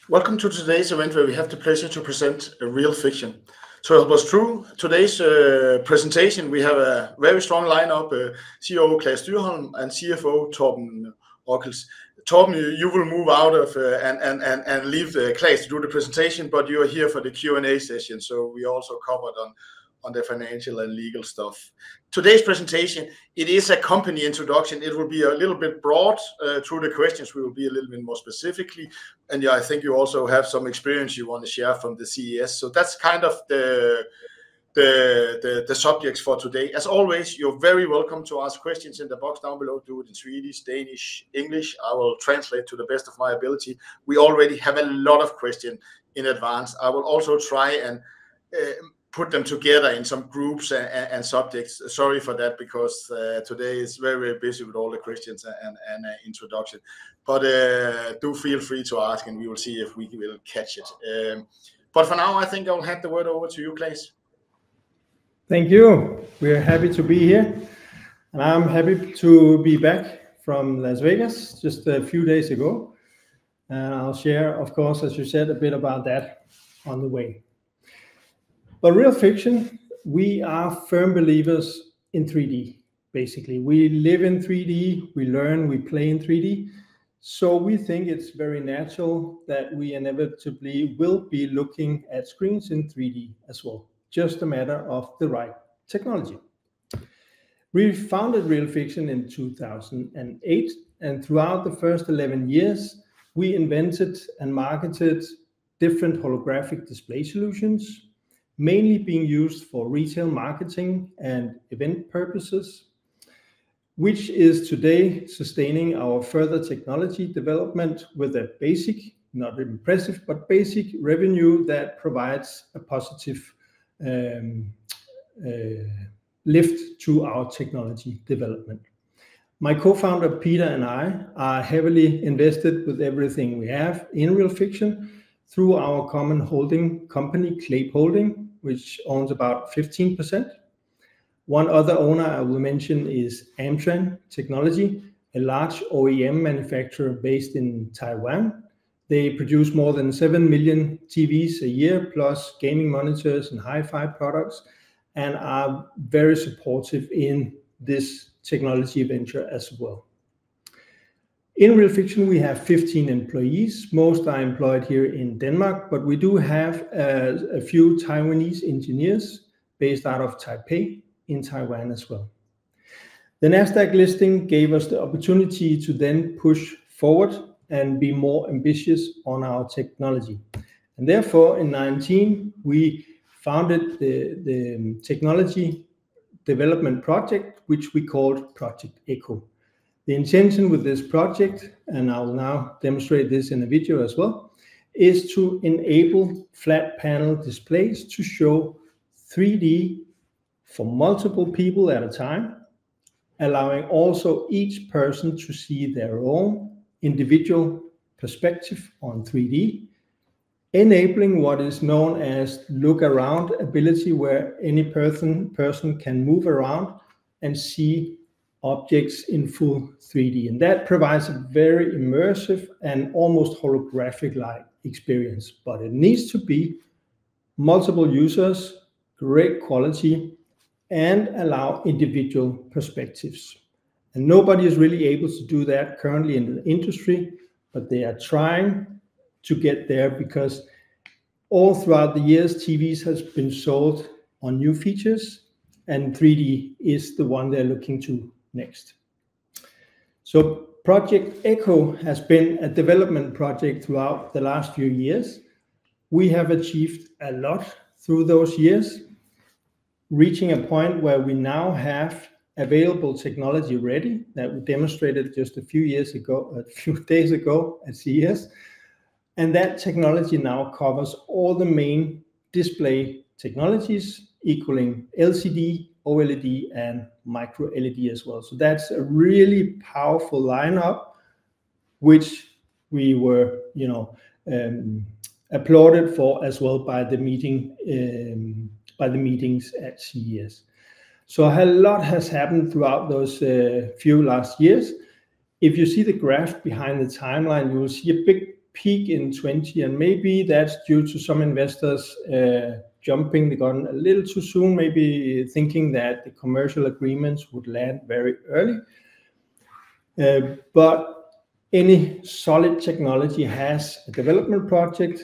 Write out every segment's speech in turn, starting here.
Welcome to today's event where we have the pleasure to present Realfiction. To help us through today's presentation, we have a very strong lineup, CEO Claes Dyrholm and CFO Torben Ockels. Torben, you will move out of and leave Claes to do the presentation, but you are here for the Q&A session, so we also covered on the financial and legal stuff. Today's presentation, it is a company introduction. It will be a little bit broad through the questions. We will be a little bit more specifically. And yeah, I think you also have some experience you want to share from the CES. So that's kind of the subjects for today. As always, you're very welcome to ask questions in the box down below. Do it in Swedish, Danish, English. I will translate to the best of my ability. We already have a lot of questions in advance. I will also try and put them together in some groups and subjects. Sorry for that, because today is very, very busy with all the questions and introduction. But do feel free to ask, and we will see if we will catch it. But for now, I think I'll hand the word over to you, Claes. Thank you. We're happy to be here. And I'm happy to be back from Las Vegas just a few days ago. And I'll share, of course, as you said, a bit about that on the way. But Realfiction, we are firm believers in 3D, basically. We live in 3D, we learn, we play in 3D. So we think it's very natural that we inevitably will be looking at screens in 3D as well. Just a matter of the right technology. We founded Realfiction in 2008, and throughout the first 11 years, we invented and marketed different holographic display solutions, mainly being used for retail marketing and event purposes, which is today sustaining our further technology development with a basic, not impressive, but basic revenue that provides a positive lift to our technology development. My co-founder Peter and I are heavily invested with everything we have in Realfiction through our common holding company, Clape Holding, which owns about 15%. One other owner I will mention is Amtran Technology, a large OEM manufacturer based in Taiwan. They produce more than 7 million TVs a year, plus gaming monitors and hi-fi products, and are very supportive in this technology venture as well. In Realfiction, we have 15 employees. Most are employed here in Denmark, but we do have a few Taiwanese engineers based out of Taipei in Taiwan as well. The NASDAQ listing gave us the opportunity to then push forward and be more ambitious on our technology. And therefore, in 2019, we founded the technology development project, which we called Project Echo. The intention with this project, and I will now demonstrate this in a video as well, is to enable flat panel displays to show 3D for multiple people at a time, allowing also each person to see their own individual perspective on 3D, enabling what is known as look around ability, where any person can move around and see objects in full 3D. And that provides a very immersive and almost holographic-like experience. But it needs to be multiple users, great quality, and allow individual perspectives. And nobody is really able to do that currently in the industry, but they are trying to get there, because all throughout the years, TVs has been sold on new features, and 3D is the one they're looking to next. So Project Echo has been a development project throughout the last few years. We have achieved a lot through those years, reaching a point where we now have available technology ready that we demonstrated just a few days ago at CES. And that technology now covers all the main display technologies, equaling LCD, OLED, and micro LED as well. So that's a really powerful lineup, which we were, applauded for as well by the meetings at CES. So a lot has happened throughout those few last years. If you see the graph behind the timeline, you will see a big peak in 20, and maybe that's due to some investors jumping the gun a little too soon, maybe thinking that the commercial agreements would land very early. But any solid technology has a development project,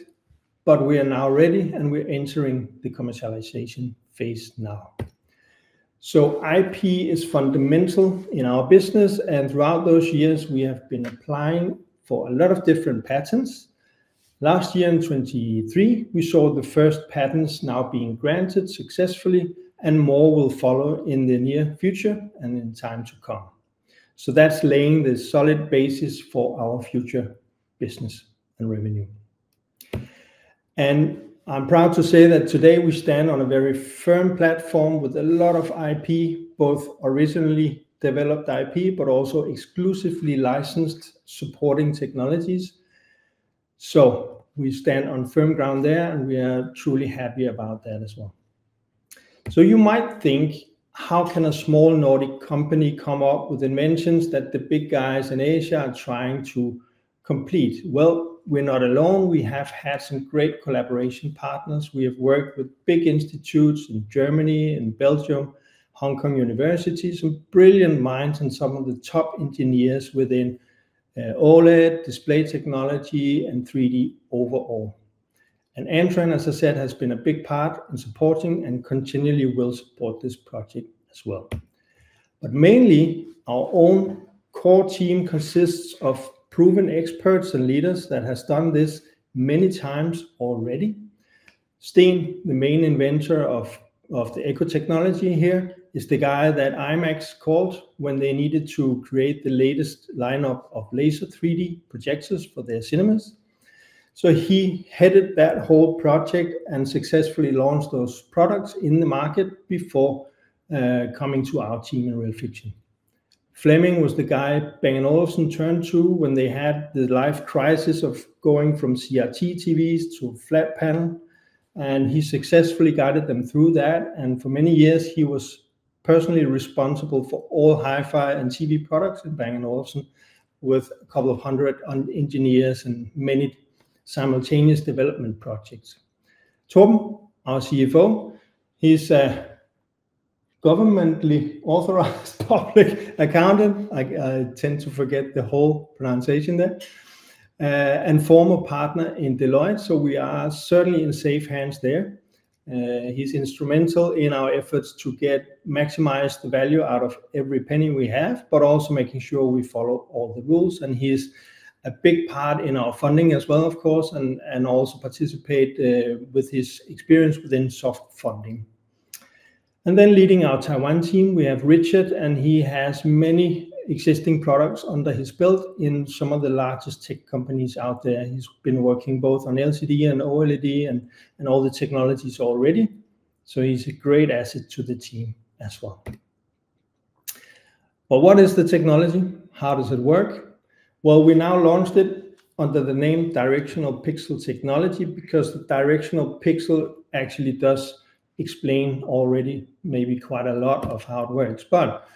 but we are now ready and we're entering the commercialization phase now. So IP is fundamental in our business, and throughout those years we have been applying for a lot of different patents. Last year in 23, we saw the first patents now being granted successfully, and more will follow in the near future and in time to come. So that's laying the solid basis for our future business and revenue. And I'm proud to say that today we stand on a very firm platform with a lot of IP, both originally developed IP, but also exclusively licensed supporting technologies. So we stand on firm ground there, and we are truly happy about that as well. So you might think, how can a small Nordic company come up with inventions that the big guys in Asia are trying to complete? Well, we're not alone. We have had some great collaboration partners. We have worked with big institutes in Germany and Belgium, Hong Kong University, some brilliant minds and some of the top engineers within OLED, display technology, and 3D overall. And Antran, as I said, has been a big part in supporting and continually will support this project as well. But mainly, our own core team consists of proven experts and leaders that has done this many times already. Sten, the main inventor of the eco technology here, is the guy that IMAX called when they needed to create the latest lineup of laser 3D projectors for their cinemas. So he headed that whole project and successfully launched those products in the market before coming to our team in Realfiction. Flemming was the guy Bang & Olufsen turned to when they had the life crisis of going from CRT TVs to flat panel, and he successfully guided them through that. And for many years, he was personally responsible for all hi-fi and TV products in Bang & Olufsen, with a couple of hundred engineers and many simultaneous development projects. Torben, our CFO, he's a governmentally authorized public accountant. I tend to forget the whole pronunciation there, and former partner in Deloitte. So we are certainly in safe hands there. He's instrumental in our efforts to maximize the value out of every penny we have, but also making sure we follow all the rules. And he's a big part in our funding as well, of course, and also participate with his experience within soft funding. And then leading our Taiwan team, we have Richard, and he has many existing products under his belt in some of the largest tech companies out there. He's been working both on LCD and OLED and all the technologies already. So he's a great asset to the team as well. Well, what is the technology? How does it work? Well, we now launched it under the name Directional Pixel Technology, because the directional pixel actually does explain already maybe quite a lot of how it works. But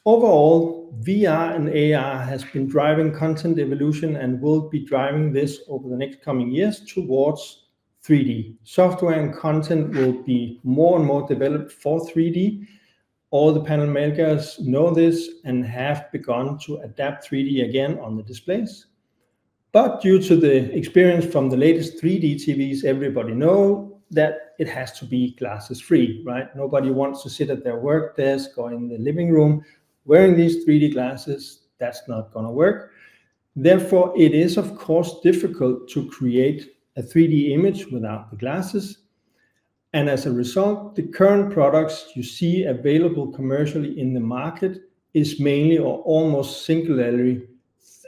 overall, VR and AR has been driving content evolution and will be driving this over the next coming years towards 3D. Software and content will be more and more developed for 3D. All the panel makers know this and have begun to adapt 3D again on the displays. But due to the experience from the latest 3D TVs, everybody knows that it has to be glasses free, right? Nobody wants to sit at their work desk or in the living room wearing these 3D glasses. That's not going to work. Therefore, it is, of course, difficult to create a 3D image without the glasses. And as a result, the current products you see available commercially in the market is mainly or almost singularly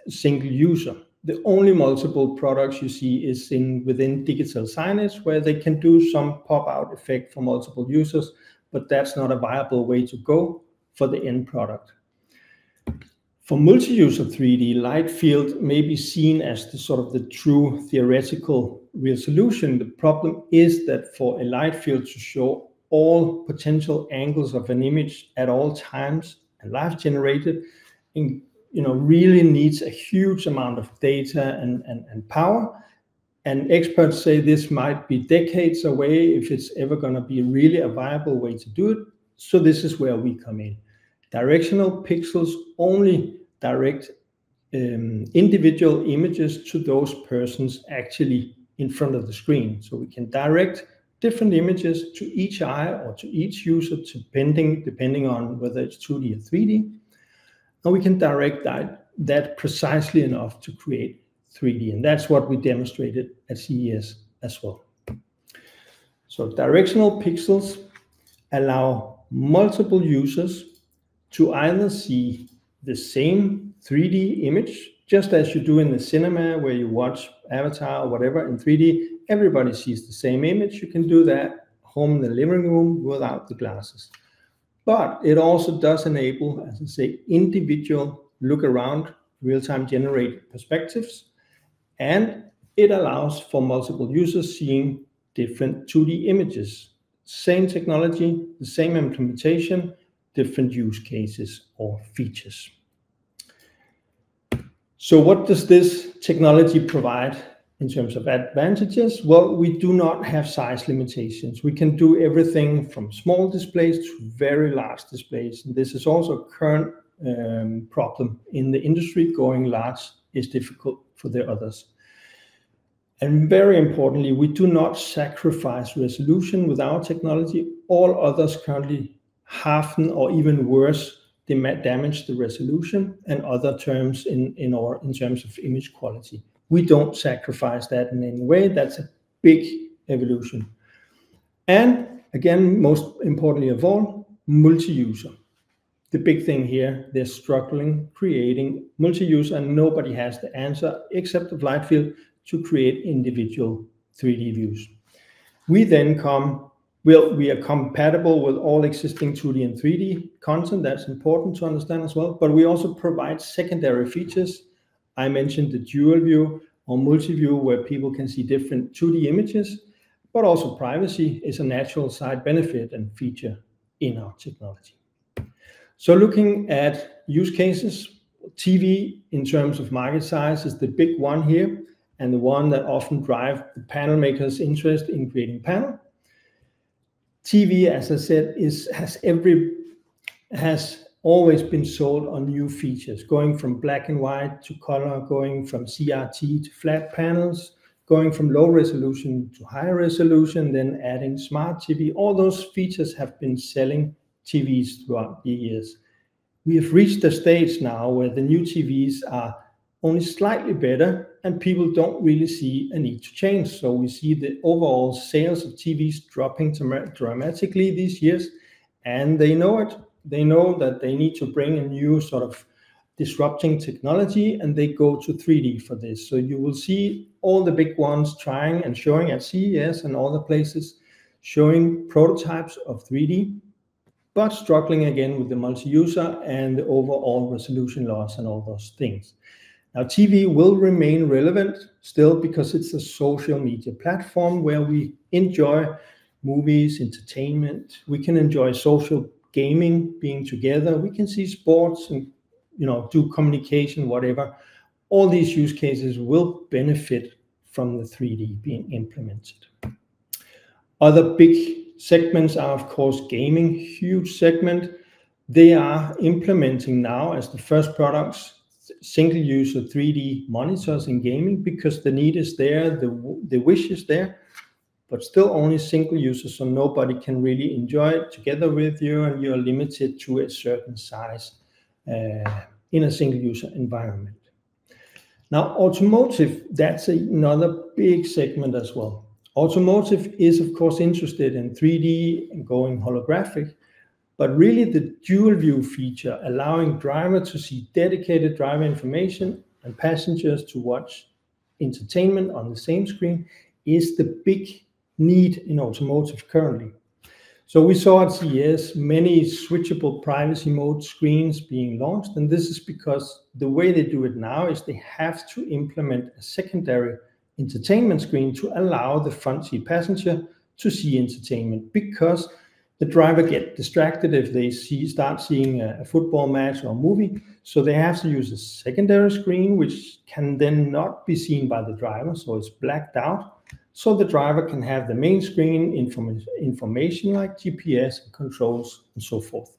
single user. The only multiple products you see is within digital signage, where they can do some pop-out effect for multiple users, but that's not a viable way to go for the end product. For multi-user 3D, light field may be seen as the true theoretical real solution. The problem is that for a light field to show all potential angles of an image at all times and live generated, really needs a huge amount of data and power. And experts say this might be decades away if it's ever going to be really a viable way to do it. So this is where we come in. Directional pixels only direct individual images to those persons actually in front of the screen. So we can direct different images to each eye or to each user depending on whether it's 2D or 3D. And we can direct that precisely enough to create 3D. And that's what we demonstrated at CES as well. So directional pixels allow multiple users to either see the same 3D image, just as you do in the cinema where you watch Avatar or whatever in 3D, everybody sees the same image. You can do that home in the living room without the glasses. But it also does enable, as I say, individual look around, real-time generated perspectives, and it allows for multiple users seeing different 2D images. Same technology, the same implementation, different use cases or features. So what does this technology provide in terms of advantages? Well, we do not have size limitations. We can do everything from small displays to very large displays. And this is also a current problem in the industry. Going large is difficult for the others. And very importantly, we do not sacrifice resolution with our technology. All others currently halven or even worse damage the resolution and other terms in terms of image quality. We don't sacrifice that in any way. That's a big evolution. And again, most importantly of all, multi-user. The big thing here, they're struggling creating multi-user, and nobody has the answer except the flight field to create individual 3D views. We then we are compatible with all existing 2D and 3D content. That's important to understand as well. But we also provide secondary features. I mentioned the dual view or multi-view where people can see different 2D images, but also privacy is a natural side benefit and feature in our technology. So looking at use cases, TV in terms of market size is the big one here and the one that often drives the panel makers' interest in creating panel. TV, as I said, has always been sold on new features, going from black and white to color, going from CRT to flat panels, going from low resolution to high resolution, then adding smart TV. All those features have been selling TVs throughout the years. We have reached a stage now where the new TVs are only slightly better and people don't really see a need to change. So we see the overall sales of TVs dropping dramatically these years, and they know it. They know that they need to bring a new sort of disrupting technology, and they go to 3D for this. So you will see all the big ones trying and showing at CES and all the places, showing prototypes of 3D, but struggling again with the multi-user and the overall resolution loss and all those things. Now, TV will remain relevant still because it's a social media platform where we enjoy movies, entertainment. We can enjoy social gaming, being together. We can see sports and do communication, whatever. All these use cases will benefit from the 3D being implemented. Other big segments are, of course, gaming, huge segment. They are implementing now as the first products single-user 3D monitors in gaming because the need is there, the wish is there, but still only single user, so nobody can really enjoy it together with you, and you're limited to a certain size in a single-user environment. Now, automotive, that's another big segment as well. Automotive is, of course, interested in 3D and going holographic, but really the dual view feature, allowing driver to see dedicated driver information and passengers to watch entertainment on the same screen, is the big need in automotive currently. So we saw at CES many switchable privacy mode screens being launched, and this is because the way they do it now is they have to implement a secondary entertainment screen to allow the front seat passenger to see entertainment, because The driver get distracted if they start seeing a football match or a movie, so they have to use a secondary screen, which can then not be seen by the driver, so it's blacked out. So the driver can have the main screen information like GPS, controls, and so forth.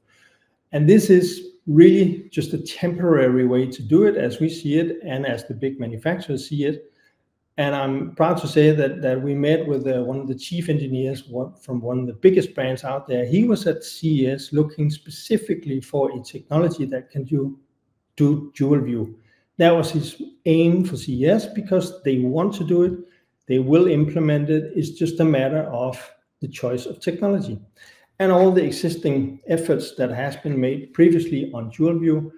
And this is really just a temporary way to do it as we see it and as the big manufacturers see it. And I'm proud to say that we met with one of the chief engineers from one of the biggest brands out there. He was at CES looking specifically for a technology that can do dual view. That was his aim for CES because they want to do it. They will implement it. It's just a matter of the choice of technology. And all the existing efforts that has been made previously on dual view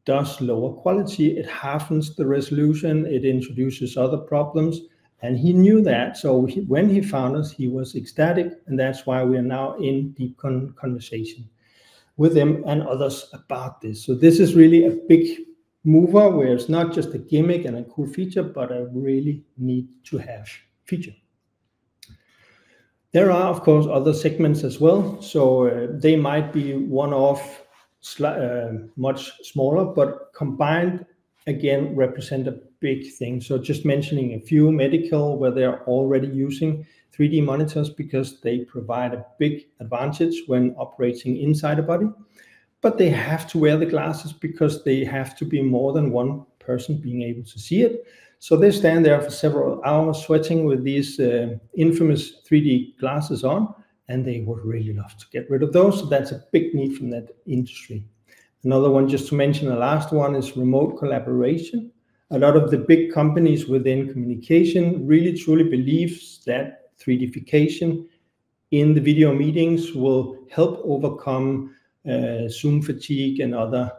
does lower quality. It halvens the resolution. It introduces other problems. And he knew that. So when he found us, he was ecstatic. And that's why we are now in deep conversation with him and others about this. So this is really a big mover where it's not just a gimmick and a cool feature, but a really need to have feature. There are, of course, other segments as well. So they might be one-off, much smaller, but combined, again, represent a big thing. So just mentioning a few: medical, where they're already using 3D monitors because they provide a big advantage when operating inside a body. But they have to wear the glasses because they have to be more than one person being able to see it. So they stand there for several hours sweating with these infamous 3D glasses on, and they would really love to get rid of those. So that's a big need from that industry. Another one, just to mention the last one, is remote collaboration. A lot of the big companies within communication really truly believes that 3Dification in the video meetings will help overcome Zoom fatigue and other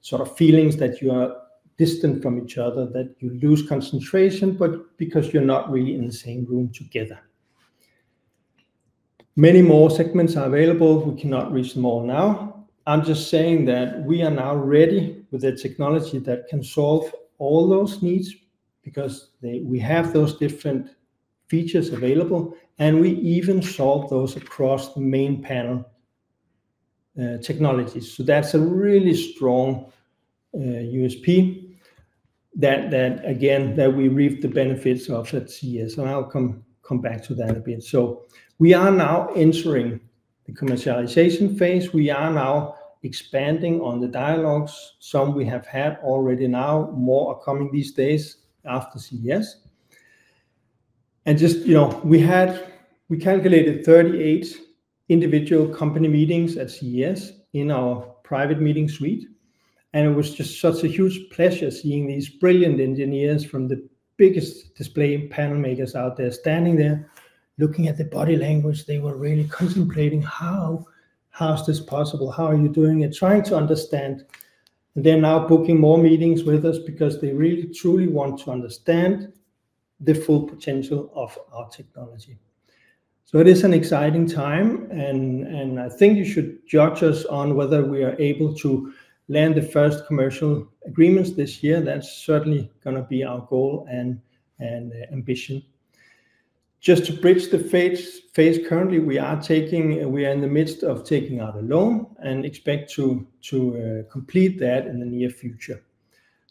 sort of feelings that you are distant from each other, that you lose concentration, but because you're not really in the same room together. Many more segments are available. We cannot reach them all now. I'm just saying that we are now ready with the technology that can solve all those needs because we have those different features available, and we even solve those across the main panel technologies. So that's a really strong USP that we reap the benefits of at CES, and I'll come back to that a bit. So we are now entering the commercialization phase. We are now expanding on the dialogues. Some we have had already now, more are coming these days after CES. And just, we calculated 38 individual company meetings at CES in our private meeting suite. And it was just such a huge pleasure seeing these brilliant engineers from the biggest display panel makers out there standing there, looking at the body language. They were really contemplating how is this possible? How are you doing it? Trying to understand. And they're now booking more meetings with us because they really truly want to understand the full potential of our technology. So it is an exciting time, and I think you should judge us on whether we are able to land the first commercial agreements this year. That's certainly going to be our goal and ambition. Just to bridge the phase currently, we are in the midst of taking out a loan and expect to complete that in the near future,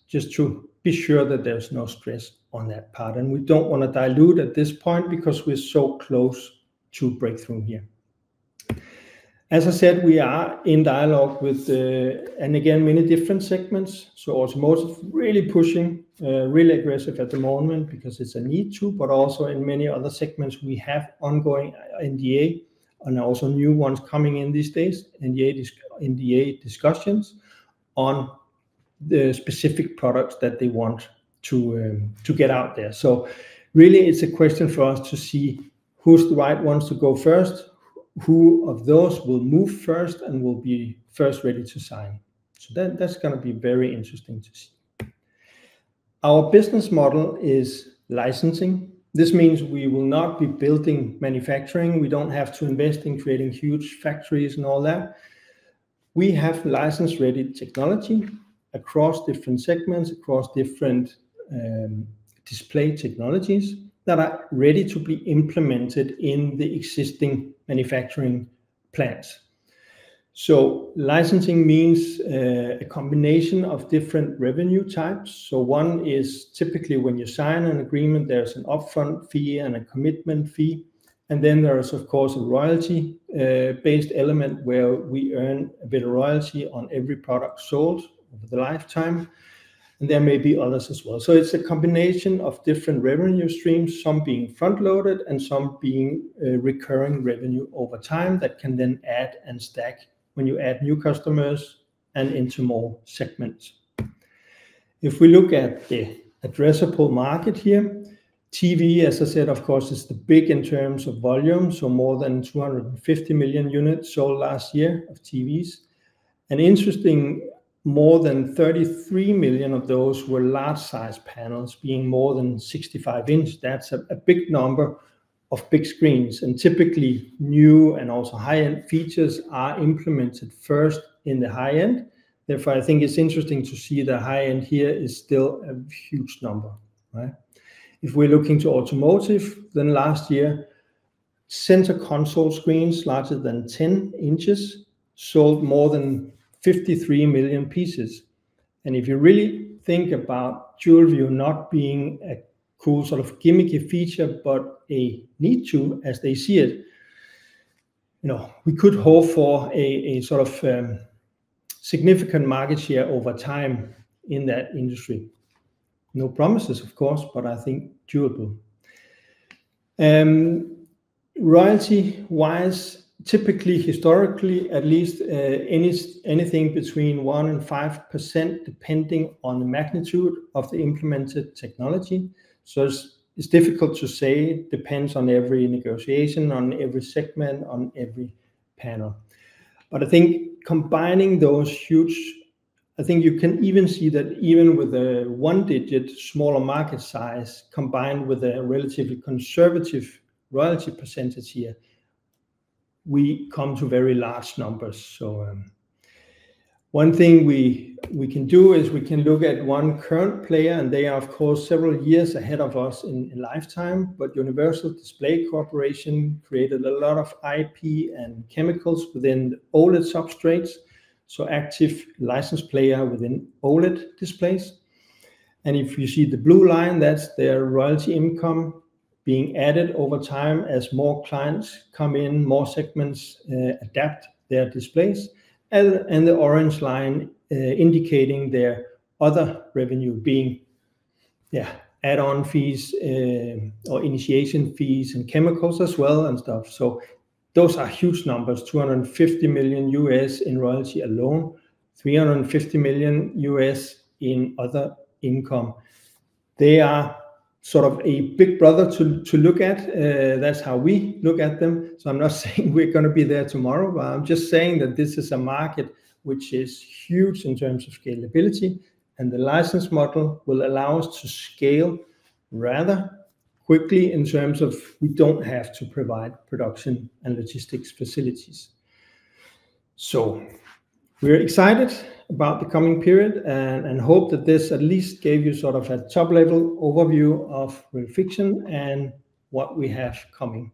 just to be sure that there's no stress on that part. And we don't want to dilute at this point because we're so close to breakthrough here. As I said, we are in dialogue with, and again, many different segments. So automotive really pushing, really aggressive at the moment because it's a need to, but also in many other segments we have ongoing NDA and also new ones coming in these days, NDA discussions on the specific products that they want to get out there. So really it's a question for us to see who's the right ones to go first, who of those will move first and will be first ready to sign. So that's going to be very interesting to see. Our business model is licensing. This means we will not be building manufacturing. We don't have to invest in creating huge factories and all that. We have license-ready technology across different segments, across different display technologies that are ready to be implemented in the existing manufacturing plans. So licensing means a combination of different revenue types. So one is typically when you sign an agreement, there's an upfront fee and a commitment fee. And then there is, of course, a royalty based element where we earn a bit of royalty on every product sold over the lifetime. And there may be others as well. So it's a combination of different revenue streams, some being front-loaded and some being recurring revenue over time that can then add and stack when you add new customers and into more segments. If we look at the addressable market here, TV, as I said, of course, is the big in terms of volume. So more than 250 million units sold last year of TVs. And interesting, more than 33 million of those were large size panels, being more than 65 inch. That's a big number of big screens, and typically new and also high-end features are implemented first in the high end. Therefore, I think it's interesting to see the high end here is still a huge number, right? If we're looking to automotive, then last year, center console screens larger than 10 inches sold more than 53 million pieces. And if you really think about dual view not being a cool sort of gimmicky feature, but a need to, as they see it, we could hope for a sort of significant market share over time in that industry. No promises, of course, but I think doable. Royalty-wise, typically, historically, at least anything between 1 and 5%, depending on the magnitude of the implemented technology. So it's difficult to say. It depends on every negotiation, on every segment, on every panel. But I think combining those huge, I think you can even see that even with a one-digit smaller market size combined with a relatively conservative royalty percentage here, we come to very large numbers. So one thing we can do is we can look at one current player, and they are, of course, several years ahead of us in lifetime, but Universal Display Corporation created a lot of IP and chemicals within the OLED substrates, so active license player within OLED displays. And if you see the blue line, that's their royalty income being added over time as more clients come in, more segments adapt their displays, and the orange line indicating their other revenue being add-on fees or initiation fees and chemicals as well and stuff. So those are huge numbers, 250 million US in royalty alone, 350 million US in other income. They are sort of a big brother to look at. That's how we look at them. So I'm not saying we're going to be there tomorrow, but I'm just saying that this is a market which is huge in terms of scalability, and the license model will allow us to scale rather quickly in terms of we don't have to provide production and logistics facilities. So we're excited about the coming period and hope that this at least gave you sort of a top level overview of Realfiction and what we have coming.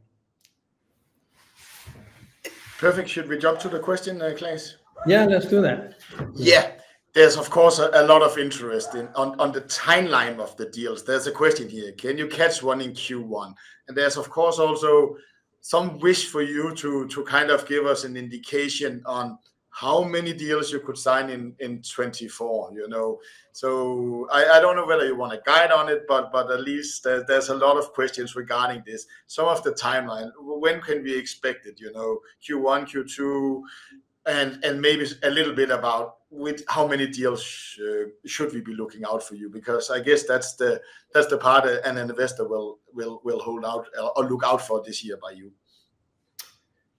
Perfect. Should we jump to the question, Claes? Yeah, let's do that. Yeah, there's of course a lot of interest on the timeline of the deals. There's a question here: can you catch one in Q1? And there's of course also some wish for you to kind of give us an indication on how many deals you could sign in 24, So I don't know whether you want to guide on it, but at least there's a lot of questions regarding this. Some of the timeline, when can we expect it, Q1, Q2, and maybe a little bit about with how many deals should we be looking out for you? Because I guess that's the part an investor will hold out or look out for this year by you.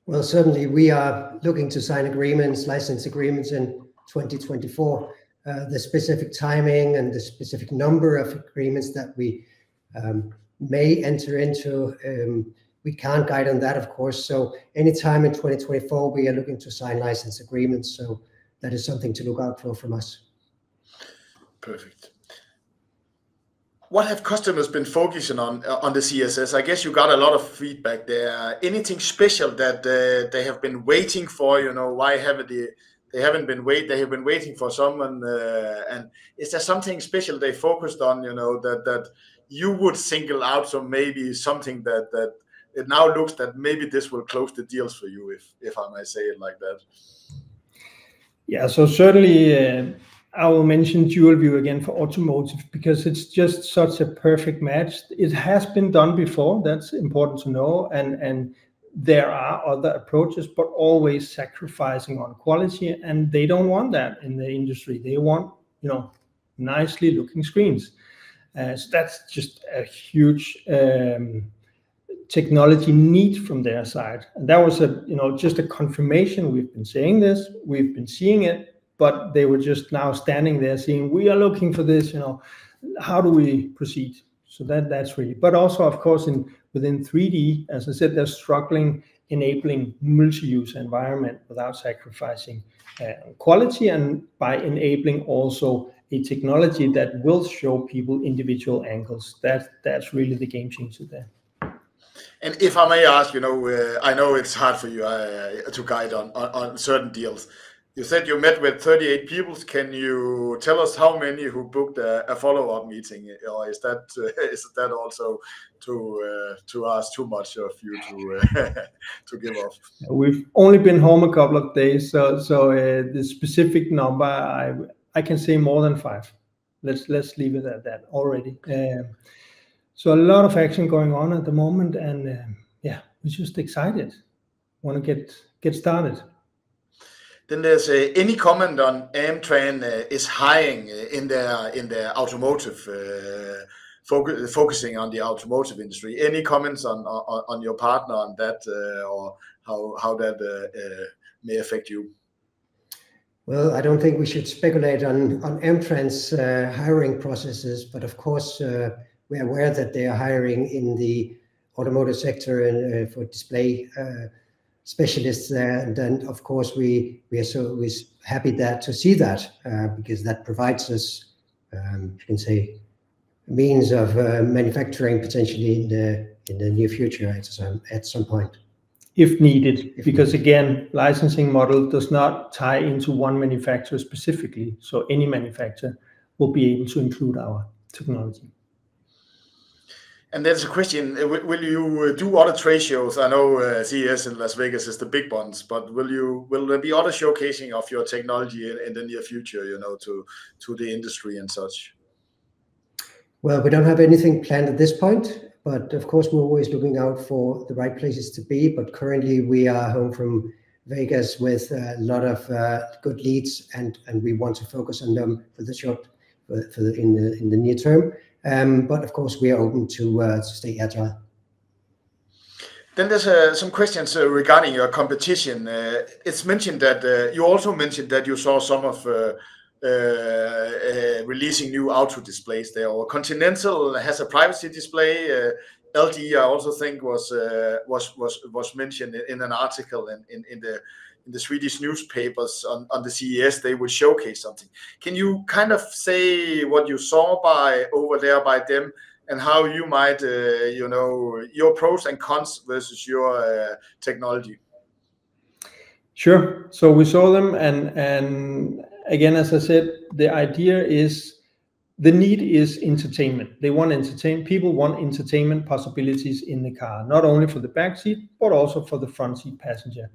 Well, certainly we are looking to sign agreements, license agreements in 2024. The specific timing and the specific number of agreements that we may enter into, we can't guide on that, of course. So anytime in 2024, we are looking to sign license agreements. So that is something to look out for from us. Perfect. what have customers been focusing on the CSS? I guess you got a lot of feedback there. Anything special that they have been waiting for? You know, why haven't they haven't been They have been waiting for someone. And is there something special they focused on? You know, that you would single out? So maybe something that it now looks that maybe this will close the deals for you, if I may say it like that. Yeah, so certainly I will mention dual view again for automotive because it's just such a perfect match. It has been done before, that's important to know, and there are other approaches, but always sacrificing on quality, and they don't want that in the industry. They want, you know, nicely looking screens. So that's just a huge technology need from their side, and that was just a confirmation. We've been saying this, we've been seeing it, but they were just now standing there saying, we are looking for this, how do we proceed? So that's really, but also of course within 3D, as I said, they're struggling enabling multi-use environment without sacrificing quality, and by enabling also a technology that will show people individual angles. That's really the game changer there. And if I may ask, I know it's hard for you to guide on certain deals. You said you met with 38 people. Can you tell us how many who booked a follow-up meeting, or is that also to ask too much of you to give off? We've only been home a couple of days, so the specific number I can say more than 5. Let's leave it at that already. So a lot of action going on at the moment, and we're just excited. Want to get started. Then there's any comment on Amtran is hiring in their automotive, focusing on the automotive industry. Any comments on your partner on that, or how that may affect you? Well, I don't think we should speculate on Amtran's hiring processes, but of course we're aware that they are hiring in the automotive sector and for display specialists there, and then of course we are so happy to see that because that provides us, you can say, means of manufacturing potentially in the near future at some point, if needed. Because again, licensing model does not tie into one manufacturer specifically, so any manufacturer will be able to include our technology. And there's a question, will you do other trade shows? I know CES in Las Vegas is the big ones, but will there be other showcasing of your technology in the near future, to the industry and such? Well, we don't have anything planned at this point, but of course we're always looking out for the right places to be. But currently we are home from Vegas with a lot of good leads, and we want to focus on them for the in the near term. But of course, we are open to stay agile. Then there's some questions regarding your competition. It's mentioned that you also mentioned that you saw some of releasing new auto displays there. Or Continental has a privacy display. LG, I also think was mentioned in an article in the Swedish newspapers on the CES. They would showcase something. Can you kind of say what you saw over there by them, and how you might, your pros and cons versus your technology? Sure. So we saw them, and again, as I said, the idea is the need is entertainment. They want entertainment. People want entertainment possibilities in the car, not only for the back seat, but also for the front seat passenger.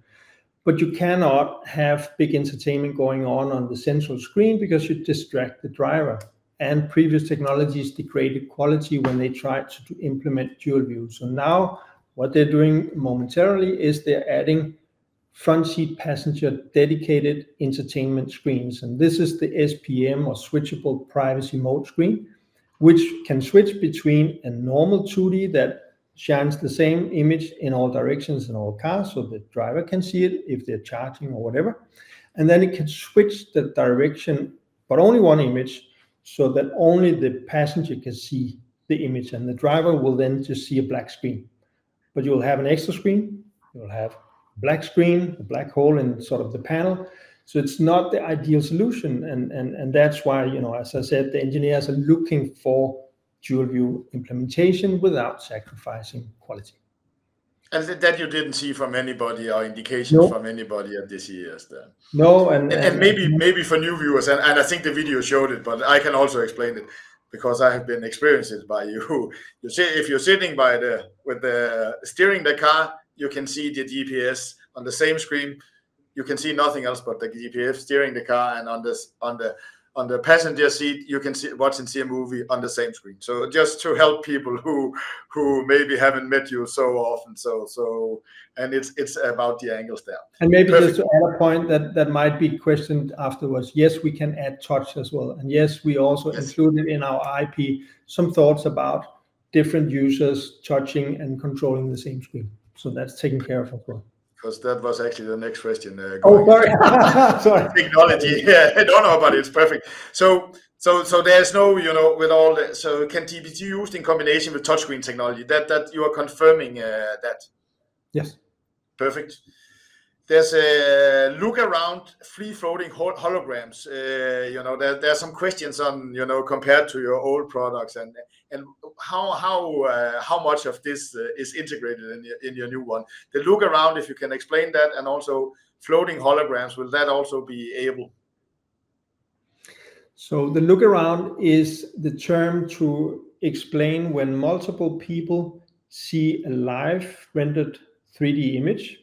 But you cannot have big entertainment going on the central screen because you distract the driver. And previous technologies degraded quality when they tried to implement dual view. So now what they're doing momentarily is they're adding front seat passenger dedicated entertainment screens. And this is the SPM, or switchable privacy mode screen, which can switch between a normal 2D that shines the same image in all directions in all cars, so the driver can see it if they're charging or whatever. And then it can switch the direction, but only one image, so that only the passenger can see the image, and the driver will then just see a black screen. But you'll have an extra screen, you'll have a black screen, a black hole in sort of the panel. So it's not the ideal solution, and that's why, as I said, the engineers are looking for dual view implementation without sacrificing quality. And that you didn't see from anybody or indications from anybody at this year's then? No, and maybe for new viewers, and I think the video showed it, but I can also explain it because I have been experienced it by you. You see, if you're sitting with the steering the car, you can see the GPS on the same screen. You can see nothing else but the GPS steering the car, and on the passenger seat, you can watch and see a movie on the same screen. So just to help people who maybe haven't met you so often. So and it's about the angles there. And maybe just to add a point that might be questioned afterwards. Yes, we can add touch as well. And yes, we also included in our IP some thoughts about different users touching and controlling the same screen. So that's taken care of as well. Because that was actually the next question. Sorry. Sorry. Technology. Yeah, I don't know, but it's perfect. So there's no, with all the, so can TPT used in combination with touchscreen technology? That you are confirming that? Yes. Perfect. There's a look around free floating holograms. There are some questions on, compared to your old products and how much of this is integrated in your new one. The look around, if you can explain that, and also floating holograms, will that also be able? So the look around is the term to explain when multiple people see a live rendered 3D image.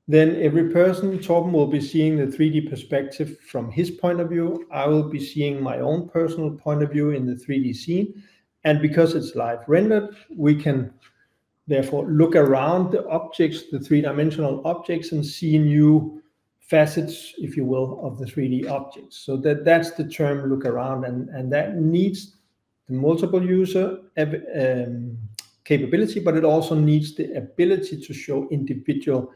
Then every person, Torben, will be seeing the 3D perspective from his point of view. I will be seeing my own personal point of view in the 3D scene. And because it's live rendered, we can therefore look around the objects, the three-dimensional objects, and see new facets, if you will, of the 3D objects. So that's the term look around, and that needs the multiple user capability, but it also needs the ability to show individual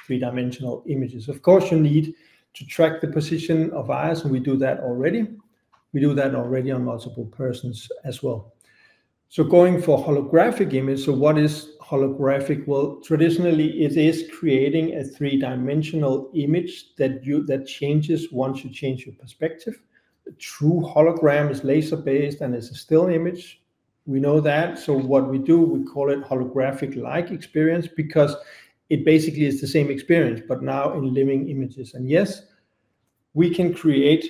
three-dimensional images. Of course, you need to track the position of eyes, and we do that already. We do that already on multiple persons as well. So going for holographic image, so what is holographic? Well, traditionally it is creating a three-dimensional image that changes once you change your perspective. The true hologram is laser-based and it's a still image. We know that. So what we do, we call it holographic-like experience because it basically is the same experience, but now in living images. And yes, we can create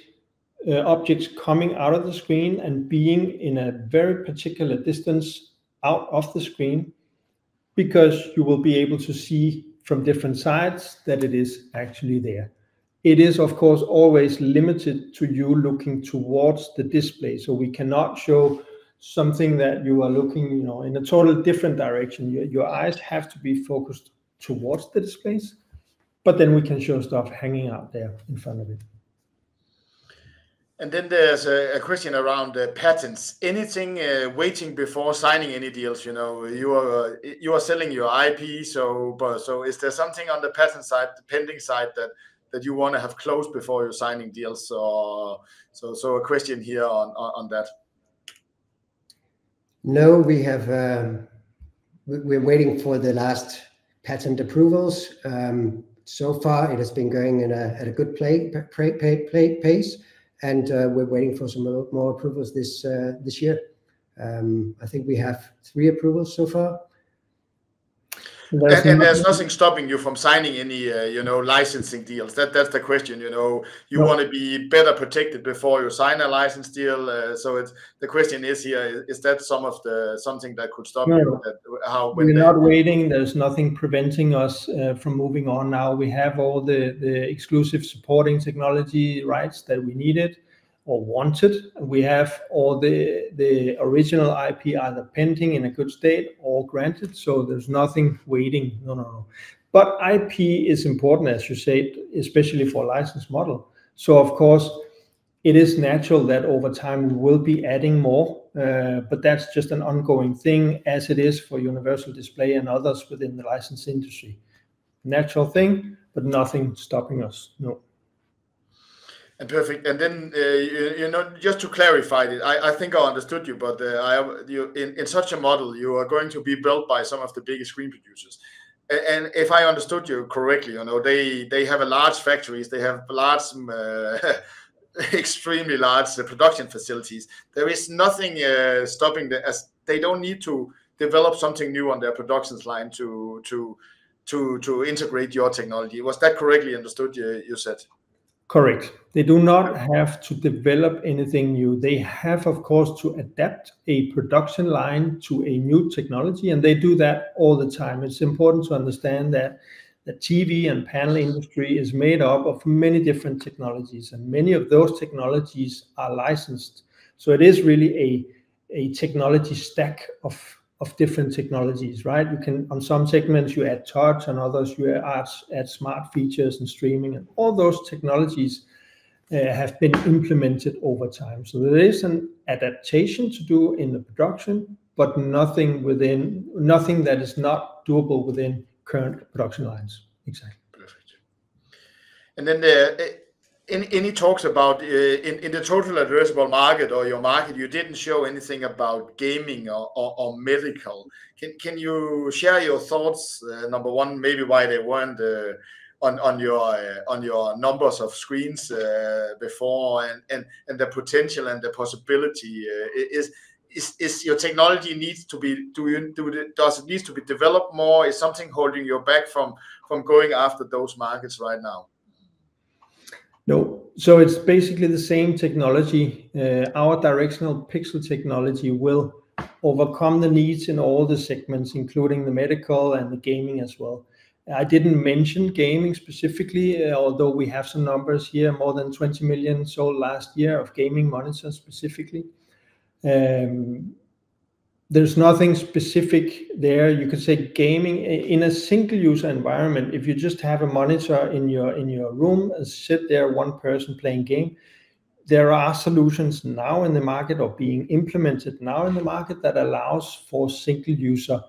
objects coming out of the screen and being in a very particular distance out of the screen, because you will be able to see from different sides that it is actually there. It is, of course, always limited to you looking towards the display. So we cannot show something that you are looking, in a total different direction. Your eyes have to be focused towards the displays, but then we can show stuff hanging out there in front of it. And then there's a question around patents. Anything waiting before signing any deals? You are selling your IP, so is there something on the patent side, the pending side, that you want to have closed before you're signing deals? So a question here on that. No, we have. We're waiting for the last patent approvals. So far, it has been going at a good pace. And we're waiting for some more approvals this year. I think we have 3 approvals so far. And there's nothing stopping you from signing any, licensing deals. That's the question. You want to be better protected before you sign a license deal. So the question is here: is that something that could stop you? We're not waiting. There's nothing preventing us from moving on. Now we have all the exclusive supporting technology rights that we needed or wanted. We have all the original IP either pending in a good state or granted. So there's nothing waiting. No. But IP is important, as you said, especially for a license model. So of course, it is natural that over time we will be adding more, but that's just an ongoing thing, as it is for Universal Display and others within the license industry. Natural thing, but nothing stopping us. No. And perfect. And then, just to clarify it, I think I understood you, but in such a model, you are going to be built by some of the biggest screen producers. And if I understood you correctly, they have a large factories, they have large extremely large production facilities. There is nothing stopping them, as they don't need to develop something new on their production line to integrate your technology. Was that correctly understood? You said. Correct. They do not have to develop anything new. They have, of course, to adapt a production line to a new technology, and they do that all the time. It's important to understand that the TV and panel industry is made up of many different technologies, and many of those technologies are licensed. So it is really a technology stack of different technologies, right? You can, on some segments, you add touch, on others you add smart features and streaming, and all those technologies have been implemented over time. So there is an adaptation to do in the production, but nothing that is not doable within current production lines. Exactly. Perfect. And then any talks about in the total addressable market or your market, you didn't show anything about gaming or medical. Can you share your thoughts? Number one, maybe why they weren't on your numbers of screens before, and the potential and the possibility is your technology needs to be does it need to be developed more? Is something holding you back from going after those markets right now? No, so it's basically the same technology. Our directional pixel technology will overcome the needs in all the segments, including the medical and the gaming as well. I didn't mention gaming specifically, although we have some numbers here, more than 20 million sold last year of gaming monitors specifically. There's nothing specific there. You could say gaming in a single user environment. If you just have a monitor in your room and sit there, one person playing game, there are solutions now in the market or being implemented now in the market that allows for single user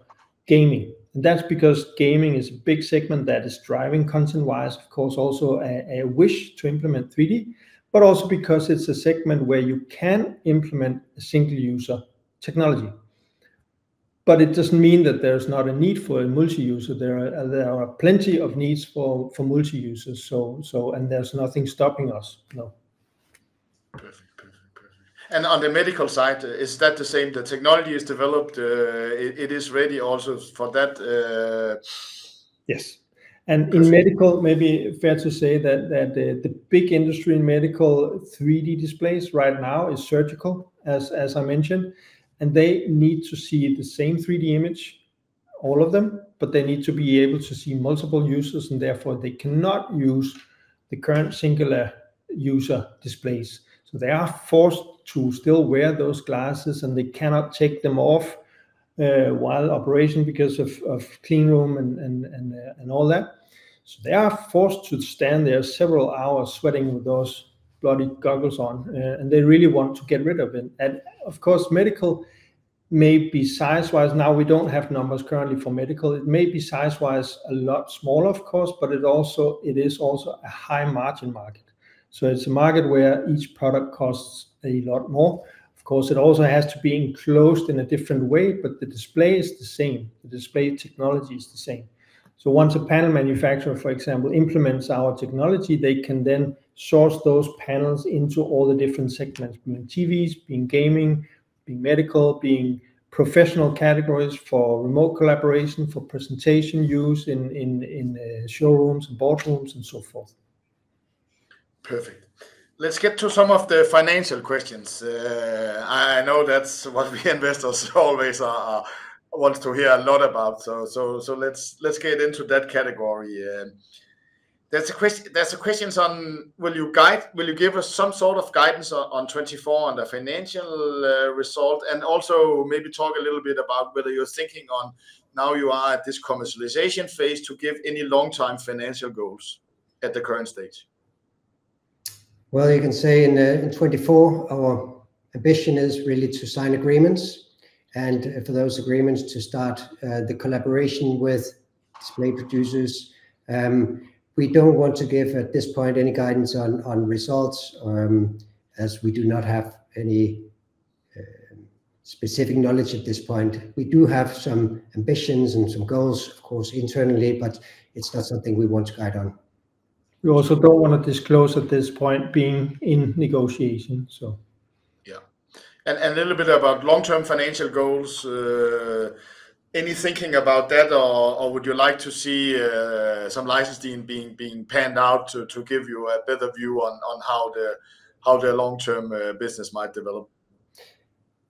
gaming. And that's because gaming is a big segment that is driving content-wise, of course, also a wish to implement 3D, but also because it's a segment where you can implement a single user technology. But it doesn't mean that there's not a need for a multi-user. There are plenty of needs for multi-users. So and there's nothing stopping us. No. Perfect. And on the medical side, is that the same? The technology is developed. It is ready also for that. Yes. And in medical, maybe fair to say that the big industry in medical 3D displays right now is surgical, as I mentioned. And they need to see the same 3D image, all of them, but they need to be able to see multiple users, and therefore they cannot use the current singular user displays. So they are forced to still wear those glasses, and they cannot take them off while operation because of clean room and all that. So they are forced to stand there several hours sweating with those bloody goggles on, and they really want to get rid of it. And of course, medical may be size-wise, now we don't have numbers currently for medical, it may be size-wise a lot smaller, of course, but it is also a high margin market. So it's a market where each product costs a lot more. Of course, it also has to be enclosed in a different way, but the display is the same. The display technology is the same. So once a panel manufacturer, for example, implements our technology, they can then source those panels into all the different segments, being TVs, being gaming, being medical, being professional categories for remote collaboration, for presentation use in showrooms and boardrooms and so forth. Perfect. Let's get to some of the financial questions. I know that's what we investors always want to hear a lot about. So let's get into that category. There's a question on will you give us some sort of guidance on 24 on the financial result, and also maybe talk a little bit about whether you're thinking on, now you are at this commercialization phase, to give any long-term financial goals at the current stage. Well, you can say in 24, our ambition is really to sign agreements, and for those agreements to start the collaboration with display producers. We don't want to give at this point any guidance on results, as we do not have any specific knowledge at this point. We do have some ambitions and some goals, of course, internally, but it's not something we want to guide on. We also don't want to disclose at this point, being in negotiation. So, yeah, and a little bit about long-term financial goals. Any thinking about that, or would you like to see some licensing being panned out to give you a better view on how the long-term business might develop?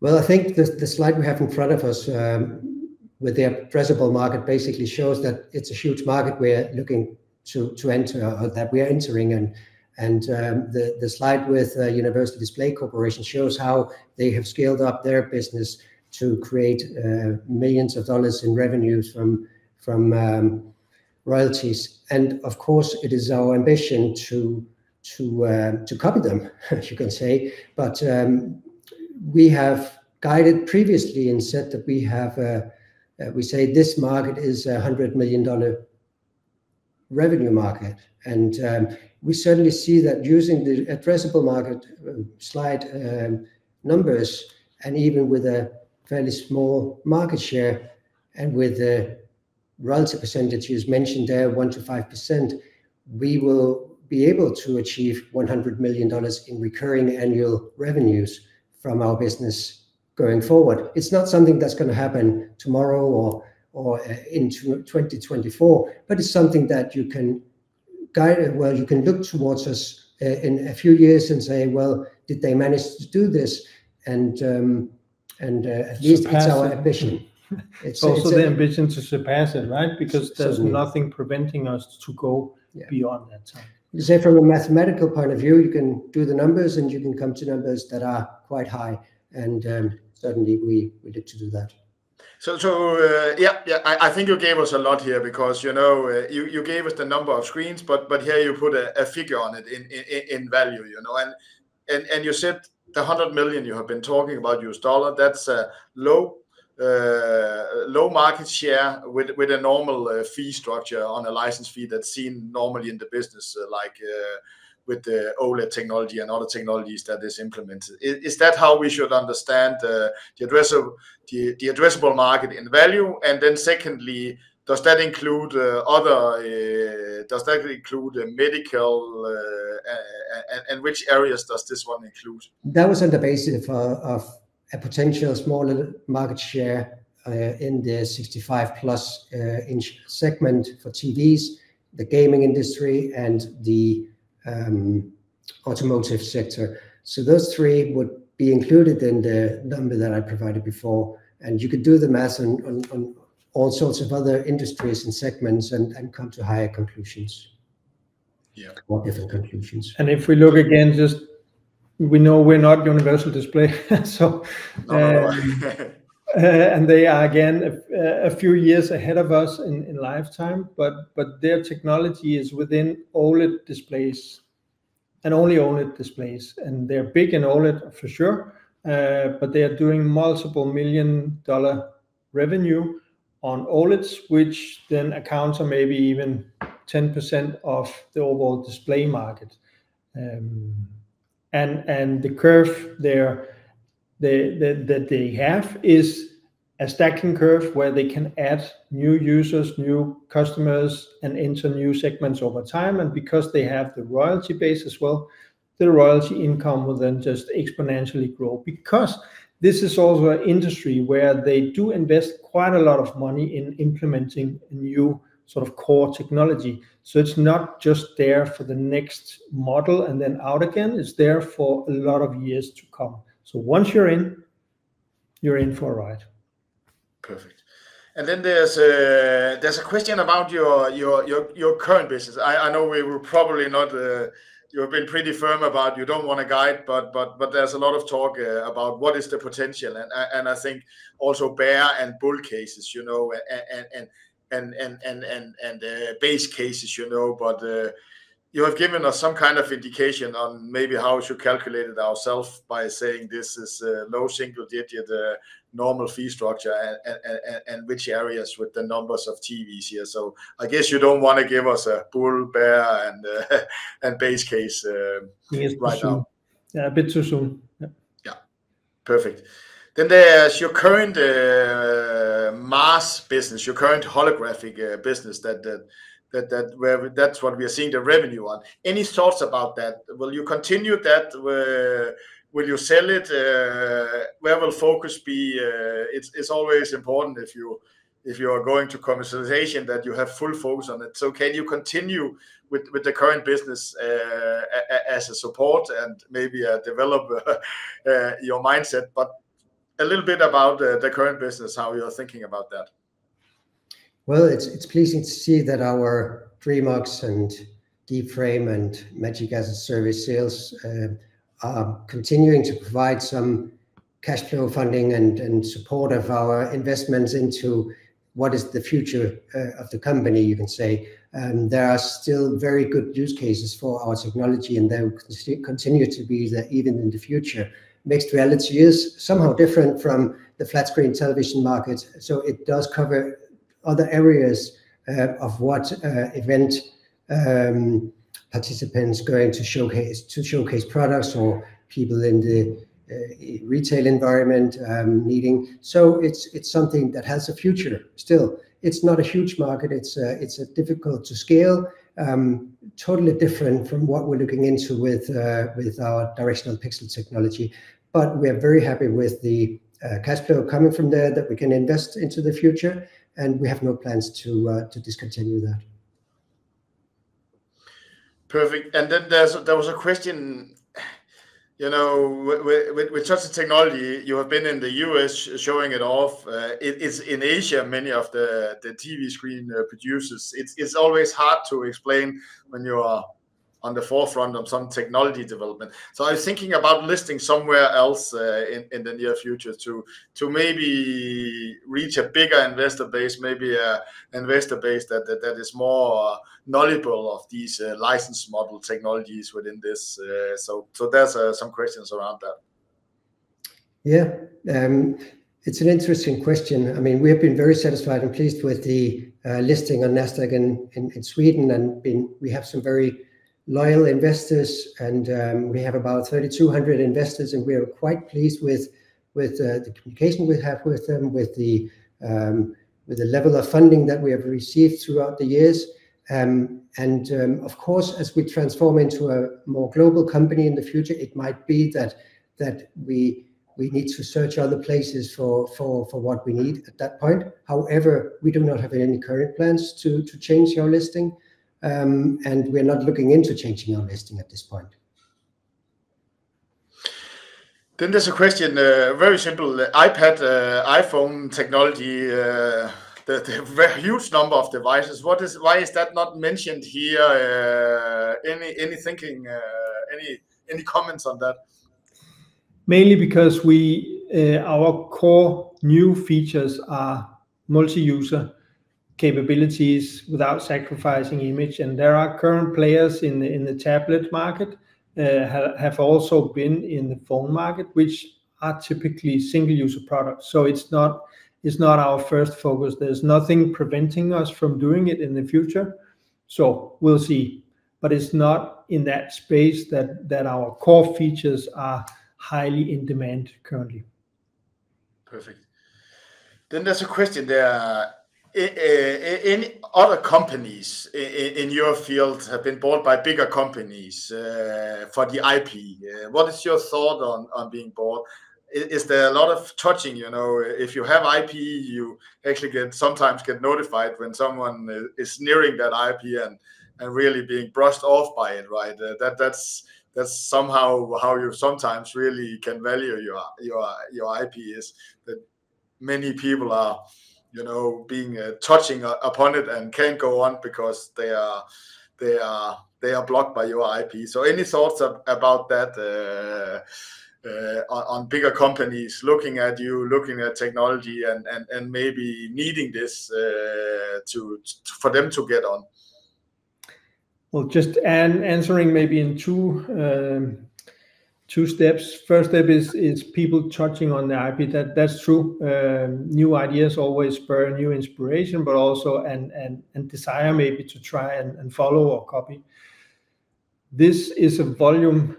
Well, I think the slide we have in front of us with the addressable market basically shows that it's a huge market we're looking to enter, or that we are entering, and the slide with Universal Display Corporation shows how they have scaled up their business to create millions of dollars in revenues from royalties. And of course, it is our ambition to copy them, you can say. But we have guided previously and said that we say this market is $100 million revenue market, and we certainly see that using the addressable market slide numbers, and even with a fairly small market share, and with the royalty percentages mentioned there, 1 to 5%, we will be able to achieve $100 million in recurring annual revenues from our business going forward. It's not something that's going to happen tomorrow or into 2024, but it's something that you can guide. Well, you can look towards us in a few years and say, well, did they manage to do this? And at least it's our ambition. It's also the ambition to surpass it, right? Because there's nothing preventing us to go beyond that time. You say from a mathematical point of view, you can do the numbers and you can come to numbers that are quite high, and certainly we look to do that. So I think you gave us a lot here, because you gave us the number of screens, but here you put a figure on it in value, and you said the 100 million you have been talking about US dollar, that's a low market share with a normal fee structure on a license fee that's seen normally in the business, like with the OLED technology and other technologies that is implemented. Is that how we should understand the addressable market in value? And then secondly, does that include medical and which areas does this one include? That was on the basis of a potential smaller market share in the 65 plus inch segment for TVs, the gaming industry, and the automotive sector. So those three would be included in the number that I provided before, and you could do the math on all sorts of other industries and segments and come to higher conclusions. Yeah, or different conclusions. And if we look again, just we know we're not Universal Display, so and they are again a few years ahead of us in lifetime, but their technology is within OLED displays and only OLED displays, and they're big in OLED for sure, but they are doing multiple $1 million revenue on OLEDs, which then accounts for maybe even 10% of the overall display market. And the curve there that they have is a stacking curve where they can add new users, new customers, and enter new segments over time. And because they have the royalty base as well, the royalty income will then just exponentially grow, because this is also an industry where they do invest quite a lot of money in implementing a new sort of core technology. So it's not just there for the next model and then out again, it's there for a lot of years to come. So once you're in for a ride. Perfect. And then there's a question about your current business. I know we will probably not. You have been pretty firm about you don't want to guide, but there's a lot of talk about what is the potential, and I think also bear and bull cases, and base cases, but you have given us some kind of indication on maybe how we should calculate it ourselves by saying this is low single digit normal fee structure and which areas with the numbers of TVs here. So I guess you don't want to give us a bull, bear, and base case right now. Yeah, a bit too soon. Yeah, perfect. Then there's your current mass business, your current holographic business that that's what we are seeing the revenue on. Any thoughts about that? Will you continue that? Will you sell it? Where will focus be? It's always important if you are going to commercialization that you have full focus on it. So can you continue with the current business as a support and maybe develop your mindset? But a little bit about the current business, how you're thinking about that. Well, it's pleasing to see that our DreamOx and DeepFrame and Magic as a Service sales are continuing to provide some cash flow funding and support of our investments into what is the future of the company, you can say. There are still very good use cases for our technology, and they will continue to be there even in the future. Mixed reality is somehow different from the flat screen television market, so it does cover other areas of what event participants going to showcase products, or people in the retail environment needing. So it's something that has a future still. It's not a huge market. It's difficult to scale. Totally different from what we're looking into with our directional pixel technology. But we are very happy with the cash flow coming from there that we can invest into the future, and we have no plans to discontinue that. Perfect. And then there was a question. You know, with such a technology, you have been in the US showing it off. It's in Asia, many of the TV screen producers. It's always hard to explain when you are on the forefront of some technology development. So I'm thinking about listing somewhere else in the near future to maybe reach a bigger investor base, maybe an investor base that is more knowledgeable of these license model technologies within this. So there's some questions around that. Yeah, it's an interesting question. I mean, we have been very satisfied and pleased with the listing on NASDAQ in Sweden, and we have some very loyal investors, and we have about 3,200 investors, and we are quite pleased with the communication we have with them, with the level of funding that we have received throughout the years. Of course, as we transform into a more global company in the future, it might be that we need to search other places for what we need at that point. However, we do not have any current plans to change our listing. And we're not looking into changing our listing at this point. Then there's a question, very simple, iPhone technology, the very huge number of devices. Why is that not mentioned here? Any thinking, any comments on that? Mainly because our core new features are multi-user capabilities without sacrificing image, and there are current players in the tablet market, have also been in the phone market, which are typically single-user products. So it's not our first focus. There's nothing preventing us from doing it in the future. So we'll see, but it's not in that space that our core features are highly in demand currently. Perfect. Then there's a question there. Any other companies in your field have been bought by bigger companies for the IP? What is your thought on being bought? Is there a lot of touching? You know, if you have IP, you actually sometimes get notified when someone is nearing that IP and really being brushed off by it, right? That's somehow how you sometimes really can value your IP, is that many people are, you know, being touching upon it and can't go on because they are blocked by your IP. So any thoughts about that on bigger companies looking at you, looking at technology, and maybe needing this for them to get on? Well, just answering maybe in two steps. First step is people touching on the IP. That's true. New ideas always spur new inspiration, but also and desire maybe to try and follow or copy. This is a volume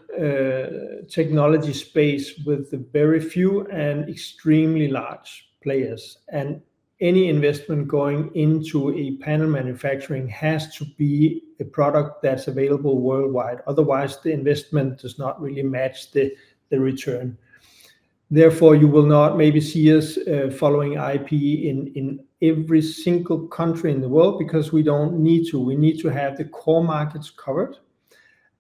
technology space with very few and extremely large players, and any investment going into a panel manufacturing has to be a product that's available worldwide. Otherwise, the investment does not really match the return. Therefore, you will not maybe see us following IP in every single country in the world, because we don't need to. We need to have the core markets covered.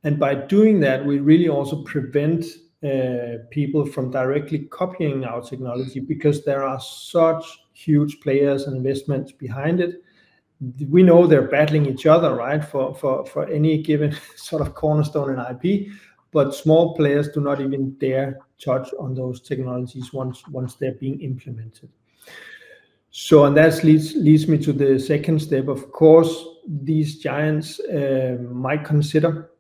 And by doing that, we really also prevent people from directly copying our technology, because there are such huge players and investments behind it. We know they're battling each other, right, for any given sort of cornerstone in IP, but small players do not even dare touch on those technologies once they're being implemented. So, and that leads me to the second step. Of course, these giants might consider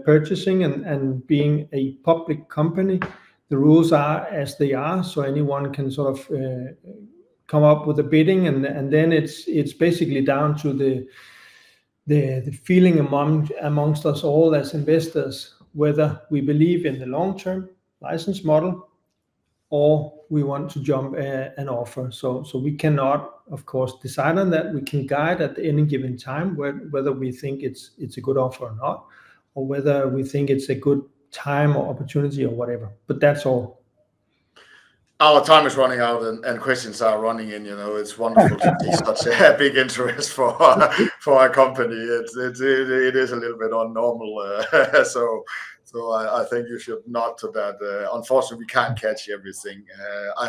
purchasing and being a public company. The rules are as they are, so anyone can sort of come up with a bidding, and then it's basically down to the feeling amongst us all as investors, whether we believe in the long-term license model or we want to jump an offer. So we cannot, of course, decide on that. We can guide at any given time whether we think it's a good offer or not, or whether we think it's a good time or opportunity or whatever. But that's all. Our time is running out, and questions are running in. It's wonderful to see such a big interest for our company. It is a little bit unnormal. So I think you should nod to that. Unfortunately, we can't catch everything. I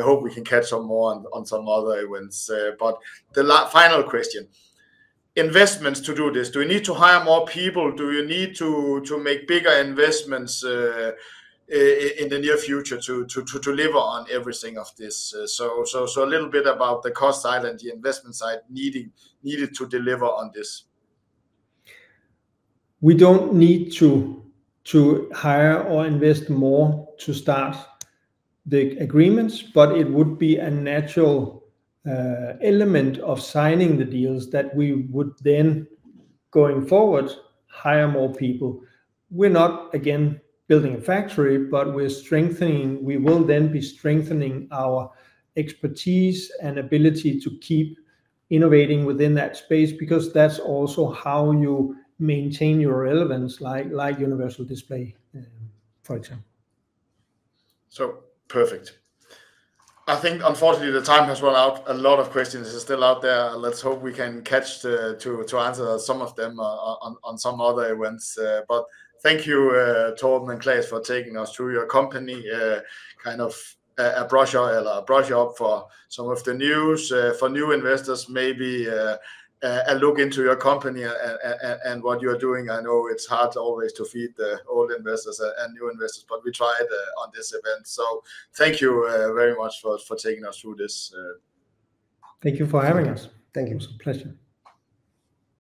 hope we can catch some more on some other events. But the final question: investments to do this. Do you need to hire more people? Do you need to make bigger investments in the near future to deliver on everything of this? So a little bit about the cost side and the investment side needed to deliver on this. We don't need to hire or invest more to start the agreements, but it would be a natural element of signing the deals that we would then, going forward, hire more people. We're not, again, building a factory, but we will then be strengthening our expertise and ability to keep innovating within that space, because that's also how you maintain your relevance, like universal display, for example. So perfect. I think, unfortunately, the time has run out. A lot of questions are still out there. Let's hope we can catch to answer some of them on some other events. But thank you, Torben and Claes, for taking us through your company, kind of a brush up for some of the news for new investors, maybe a look into your company and what you're doing. I know it's hard always to feed the old investors and new investors, but we tried on this event. So thank you very much for taking us through this. Thank you for having us. Thank you. It was a pleasure.